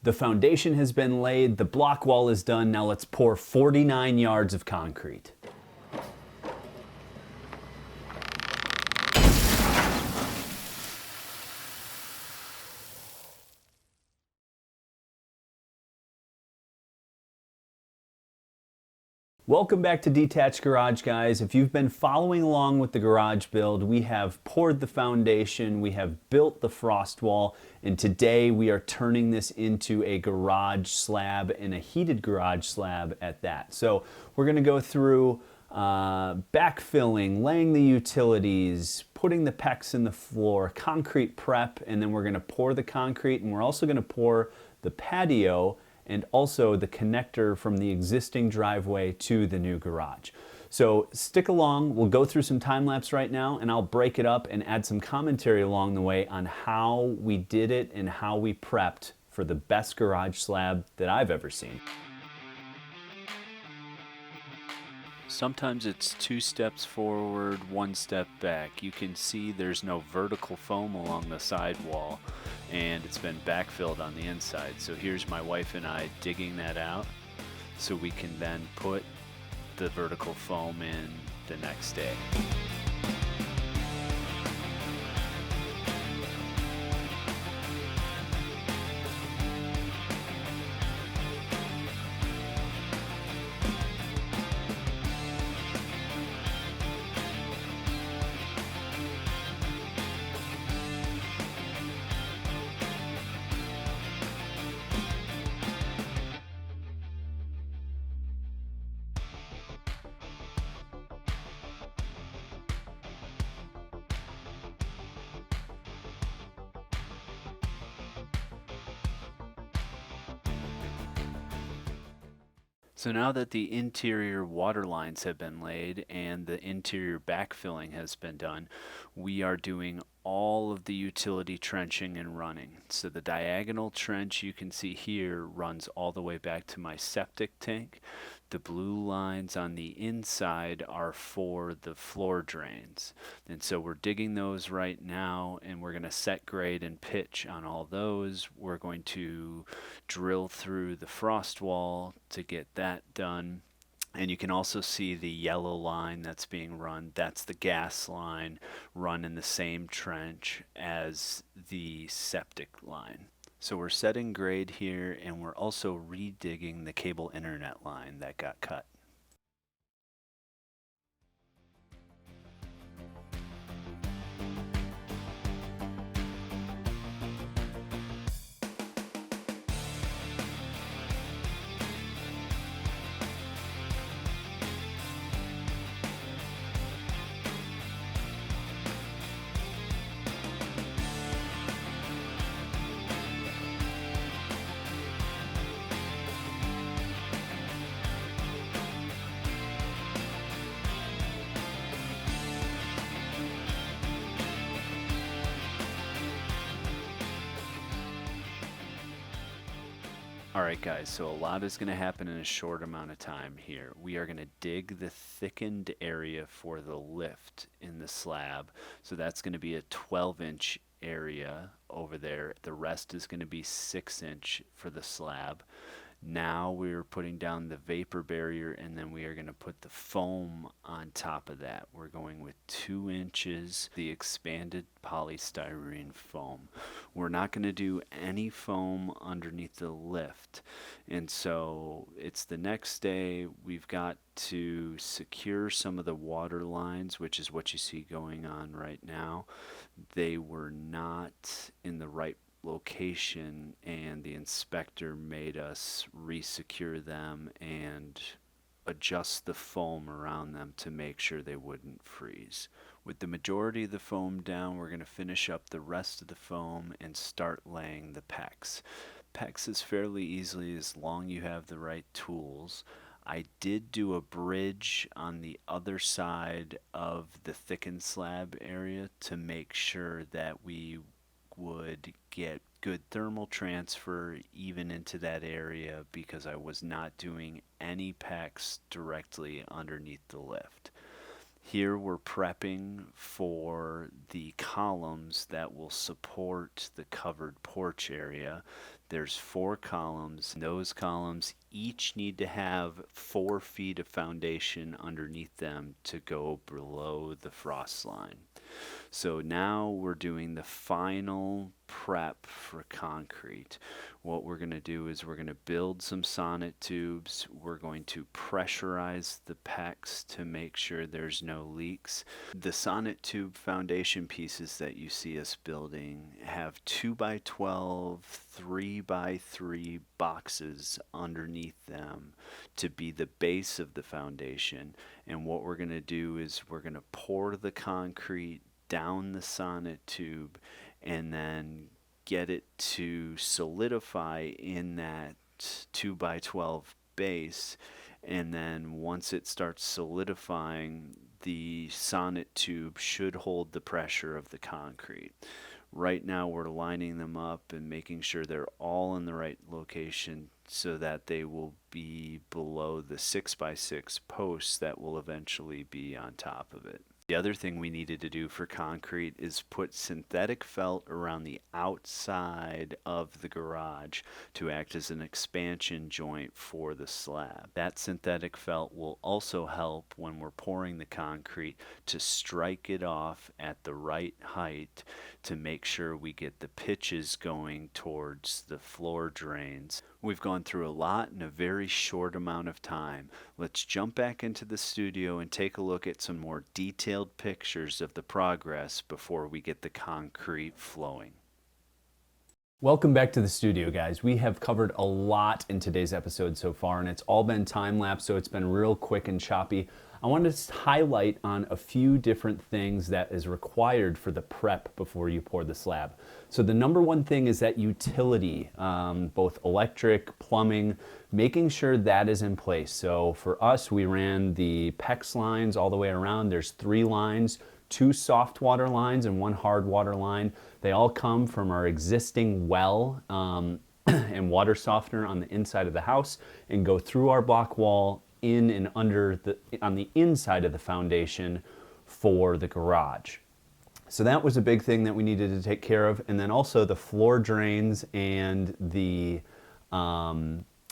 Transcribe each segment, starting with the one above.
The foundation has been laid, the block wall is done, now let's pour 49 yards of concrete. Welcome back to Detached Garage, guys. If you've been following along with the garage build, we have poured the foundation, we have built the frost wall, and today we are turning this into a garage slab and a heated garage slab at that. So we're going to go through backfilling, laying the utilities, putting the PEX in the floor, concrete prep, and then we're going to pour the concrete, and we're also going to pour the patio and also the connector from the existing driveway to the new garage. So stick along, we'll go through some time lapse right now, and I'll break it up and add some commentary along the way on how we did it and how we prepped for the best garage slab that I've ever seen. Sometimes it's 2 steps forward, 1 step back. You can see there's no vertical foam along the side wall, and it's been backfilled on the inside. So here's my wife and I digging that out so we can then put the vertical foam in the next day. So now that the interior water lines have been laid and the interior backfilling has been done, we are doing all of the utility trenching and running. So the diagonal trench you can see here runs all the way back to my septic tank. The blue lines on the inside are for the floor drains. And so we're digging those right now, and we're going to set grade and pitch on all those. We're going to drill through the frost wall to get that done. And you can also see the yellow line that's being run. That's the gas line run in the same trench as the septic line. So we're setting grade here, and we're also redigging the cable internet line that got cut. Alright guys, so a lot is going to happen in a short amount of time here. We are going to dig the thickened area for the lift in the slab. So that's going to be a 12-inch area over there. The rest is going to be 6-inch for the slab. Now we're putting down the vapor barrier, and then we are going to put the foam on top of that. We're going with 2 inches, the expanded polystyrene foam. We're not going to do any foam underneath the lift. And so it's the next day. We've got to secure some of the water lines, which is what you see going on right now. They were not in the right location, and the inspector made us re-secure them and adjust the foam around them to make sure they wouldn't freeze. With the majority of the foam down, we're going to finish up the rest of the foam and start laying the PEX. PEX is fairly easily as long as you have the right tools. I did do a bridge on the other side of the thickened slab area to make sure that we would get good thermal transfer even into that area, because I was not doing any PEX directly underneath the lift. Here we're prepping for the columns that will support the covered porch area. There's 4 columns. Those columns each need to have 4 feet of foundation underneath them to go below the frost line. So now we're doing the final prep for concrete. What we're going to do is we're going to build some sonnet tubes. We're going to pressurize the PEX to make sure there's no leaks. The sonnet tube foundation pieces that you see us building have 2x12, 3x3 boxes underneath them to be the base of the foundation. And what we're going to do is we're going to pour the concrete down the sonnet tube and then get it to solidify in that 2x12 base. And then once it starts solidifying, the sonnet tube should hold the pressure of the concrete. Right now we're lining them up and making sure they're all in the right location so that they will be below the 6x6 posts that will eventually be on top of it. The other thing we needed to do for concrete is put synthetic felt around the outside of the garage to act as an expansion joint for the slab. That synthetic felt will also help when we're pouring the concrete to strike it off at the right height to make sure we get the pitches going towards the floor drains. We've gone through a lot in a very short amount of time. Let's jump back into the studio and take a look at some more detailed pictures of the progress before we get the concrete flowing. Welcome back to the studio, guys. We have covered a lot in today's episode so far, and it's all been time-lapse, so it's been real quick and choppy. I wanted to highlight on a few different things that is required for the prep before you pour the slab. So the number one thing is that utility, both electric, plumbing, making sure that is in place. So for us, we ran the PEX lines all the way around. There's 3 lines, 2 soft water lines and 1 hard water line. They all come from our existing well and water softener on the inside of the house and go through our block wall in and under on the inside of the foundation for the garage. So that was a big thing that we needed to take care of. And then also the floor drains and the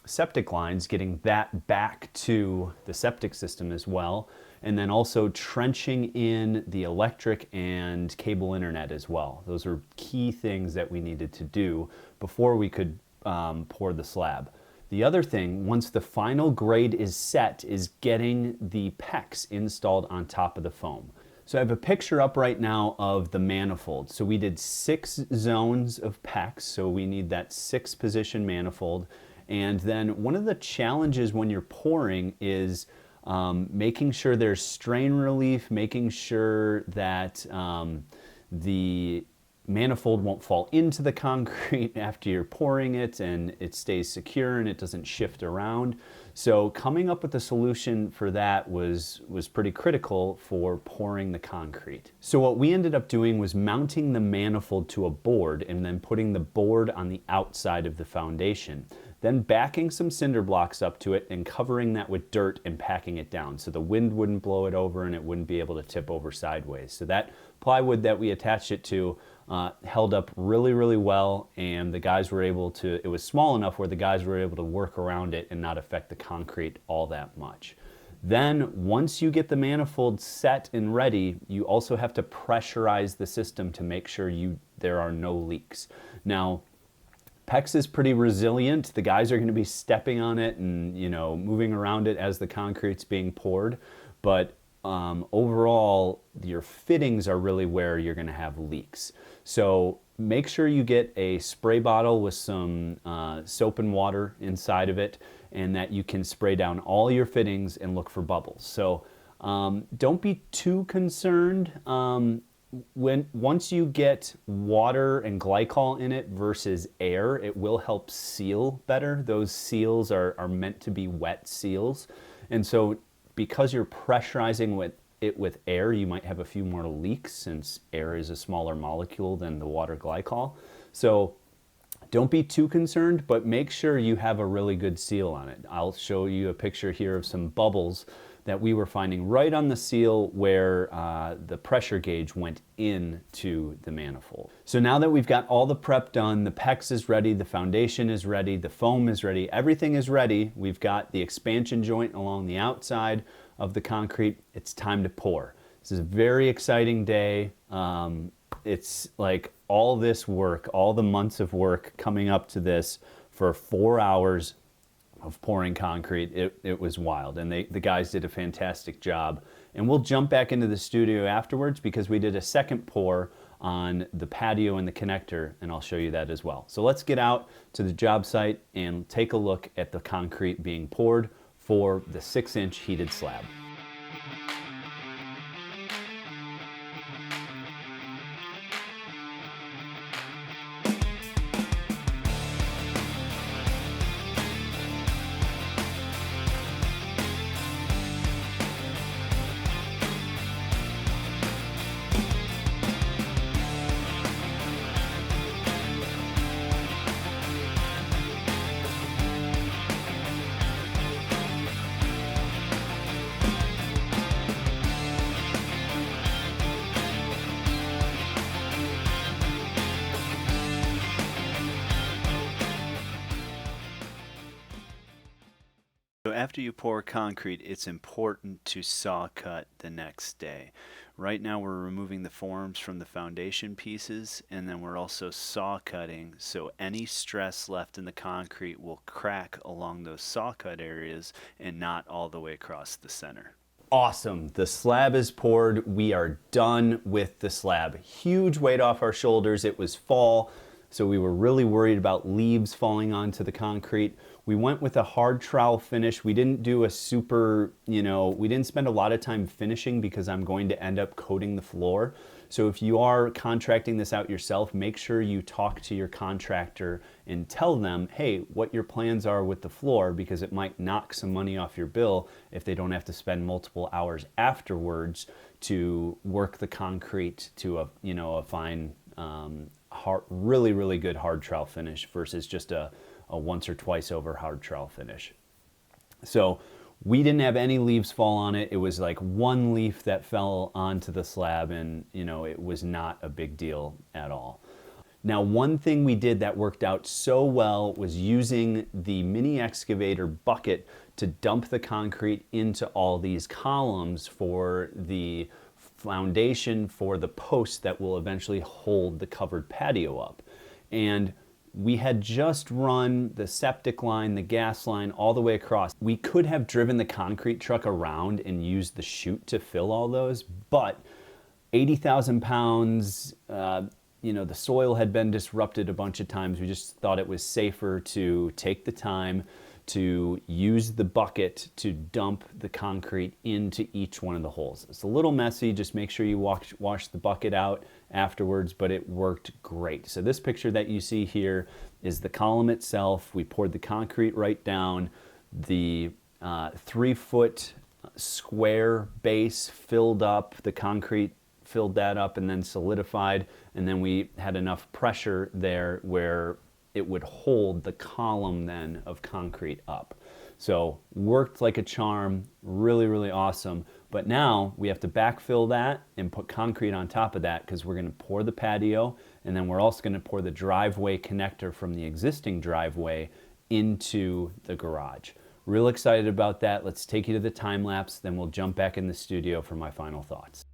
septic lines, getting that back to the septic system as well. And then also trenching in the electric and cable internet as well. Those are key things that we needed to do before we could pour the slab. The other thing, once the final grade is set, is getting the PEX installed on top of the foam. So I have a picture up right now of the manifold. So we did 6 zones of PEX, so we need that 6-position manifold. And then one of the challenges when you're pouring is making sure there's strain relief, making sure that the manifold won't fall into the concrete after you're pouring it and it stays secure and it doesn't shift around. So coming up with a solution for that was pretty critical for pouring the concrete. So what we ended up doing was mounting the manifold to a board and then putting the board on the outside of the foundation. Then backing some cinder blocks up to it and covering that with dirt and packing it down so the wind wouldn't blow it over and it wouldn't be able to tip over sideways. So that plywood that we attached it to held up really, really well, and the guys were able to, it was small enough where the guys were able to work around it and not affect the concrete all that much. Then once you get the manifold set and ready, you also have to pressurize the system to make sure there are no leaks. Now, PEX is pretty resilient. The guys are going to be stepping on it and moving around it as the concrete's being poured, but overall, your fittings are really where you're going to have leaks. So make sure you get a spray bottle with some soap and water inside of it, and that you can spray down all your fittings and look for bubbles. So don't be too concerned. Once you get water and glycol in it versus air, it will help seal better. Those seals are meant to be wet seals, and so because you're pressurizing it with air, you might have a few more leaks since air is a smaller molecule than the water glycol. So don't be too concerned, but make sure you have a really good seal on it. I'll show you a picture here of some bubbles that we were finding right on the seal where the pressure gauge went into the manifold. So now that we've got all the prep done, the PEX is ready, the foundation is ready, the foam is ready, everything is ready. We've got the expansion joint along the outside of the concrete. It's time to pour. This is a very exciting day. It's like all this work, all the months of work coming up to this for 4 hours of pouring concrete. It was wild, and the guys did a fantastic job. And we'll jump back into the studio afterwards because we did a second pour on the patio and the connector, and I'll show you that as well. So let's get out to the job site and take a look at the concrete being poured for the 6-inch heated slab. So after you pour concrete, it's important to saw cut the next day. Right now we're removing the forms from the foundation pieces, and then we're also saw cutting, so any stress left in the concrete will crack along those saw cut areas and not all the way across the center. Awesome. The slab is poured. We are done with the slab. Huge weight off our shoulders. It was fall, so we were really worried about leaves falling onto the concrete. We went with a hard trowel finish. We didn't do a super, we didn't spend a lot of time finishing because I'm going to end up coating the floor. So if you are contracting this out yourself, make sure you talk to your contractor and tell them, hey, what your plans are with the floor, because it might knock some money off your bill if they don't have to spend multiple hours afterwards to work the concrete to a fine, really, really good hard trowel finish versus just a once or twice over hard trowel finish. So we didn't have any leaves fall on it. It was like one leaf that fell onto the slab, and it was not a big deal at all. Now, one thing we did that worked out so well was using the mini excavator bucket to dump the concrete into all these columns for the foundation for the posts that will eventually hold the covered patio up. And we had just run the septic line, the gas line, all the way across. We could have driven the concrete truck around and used the chute to fill all those, but 80,000 pounds, the soil had been disrupted a bunch of times. We just thought it was safer to take the time to use the bucket to dump the concrete into each one of the holes. It's a little messy, just make sure you wash the bucket out afterwards, but it worked great. So this picture that you see here is the column itself. We poured the concrete right down. The 3-foot square base filled up, the concrete filled that up and then solidified, and then we had enough pressure there where it would hold the column then of concrete up. So worked like a charm, really, really awesome. But now we have to backfill that and put concrete on top of that because we're gonna pour the patio, and then we're also gonna pour the driveway connector from the existing driveway into the garage. Real excited about that. Let's take you to the time lapse, then we'll jump back in the studio for my final thoughts.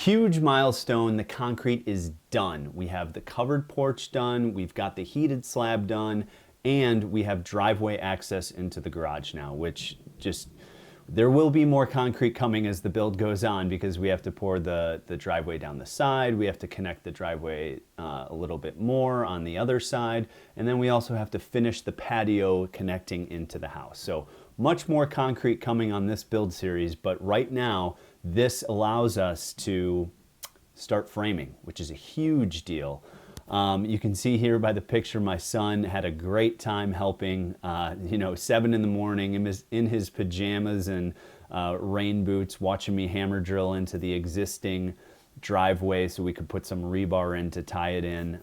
huge milestone. The concrete is done. We have the covered porch done, we've got the heated slab done, and we have driveway access into the garage now, which just, there will be more concrete coming as the build goes on because we have to pour the driveway down the side, we have to connect the driveway a little bit more on the other side, and then we also have to finish the patio connecting into the house. So much more concrete coming on this build series, but right now this allows us to start framing, which is a huge deal. You can see here by the picture, my son had a great time helping, 7 in the morning in his pajamas and rain boots, watching me hammer drill into the existing driveway so we could put some rebar in to tie it in.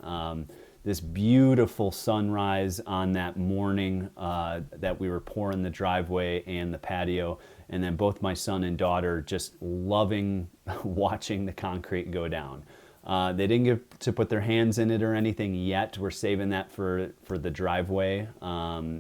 This beautiful sunrise on that morning that we were pouring the driveway and the patio, and then both my son and daughter just loving watching the concrete go down. They didn't get to put their hands in it or anything yet. We're saving that for the driveway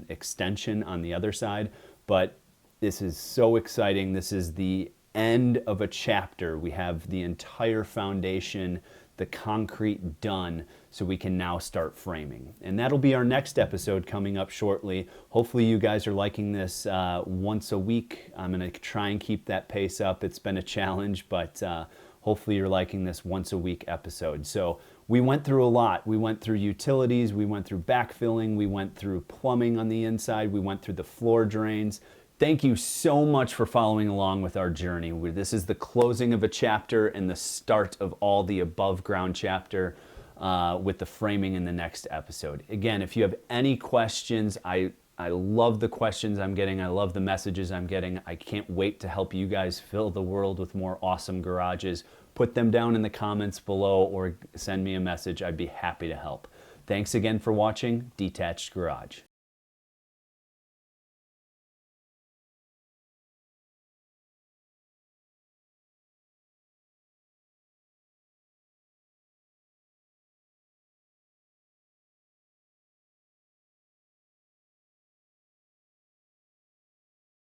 extension on the other side, but this is so exciting. This is the end of a chapter. We have the entire foundation, the concrete done, so we can now start framing. And that'll be our next episode coming up shortly. Hopefully you guys are liking this once a week. I'm gonna try and keep that pace up. It's been a challenge, but hopefully you're liking this once a week episode. So we went through a lot. We went through utilities, we went through backfilling, we went through plumbing on the inside, we went through the floor drains. Thank you so much for following along with our journey. This is the closing of a chapter and the start of all the above ground chapter with the framing in the next episode. Again, if you have any questions, I love the questions I'm getting. I love the messages I'm getting. I can't wait to help you guys fill the world with more awesome garages. Put them down in the comments below or send me a message. I'd be happy to help. Thanks again for watching Detached Garage.